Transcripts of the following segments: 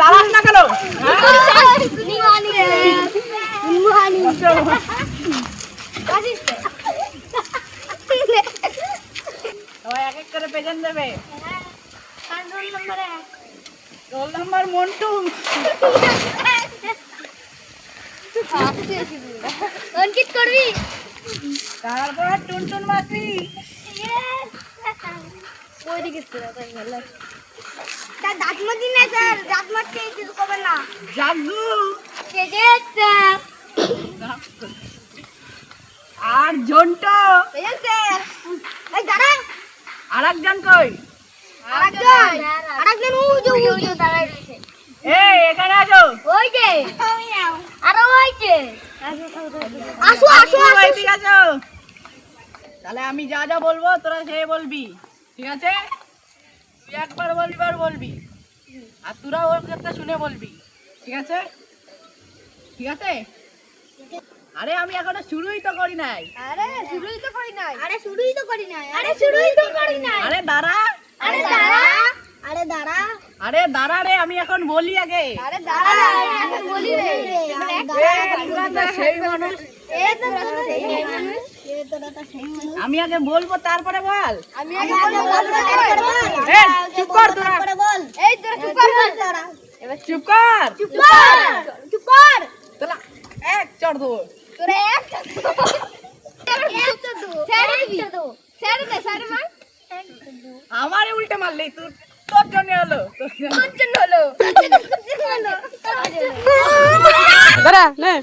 দাঁড়াস না কেন? এক এক করে প্রেজেন্ট দেবে। Roll number Montu. অঙ্কিত করবি? তারপর টুনটুন মাসি। দাঁত মাজি না স্যার, দাঁত মারতে কিছু করবে না। জাগু আর ঝন্টু। আর একজন কই? এই এখানে আসো। ঠিক আছে, তাহলে আমি যা যা বলবো তোরা সে বলবি, ঠিক আছে? তুই একবার বলবি আর বলবি, আর তোরা ওর কথা শুনে বলবি, ঠিক আছে? ঠিক আছে? আরে আমি এখনো শুরুই তো করি নাই। আরে দাঁড়া। আরে দাঁড়া রে, আমি এখন বলি আগে। তোরা তো সেই মানুষ। আমি আগে বলবো তারপরে বল। চুপ কর তোরা। চুপ কর। তোরা এক চড় দেবো। আমারে উল্টে মারলি, তোর জন্য হলো। দাঁড়া নে।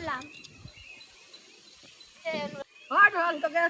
তোকে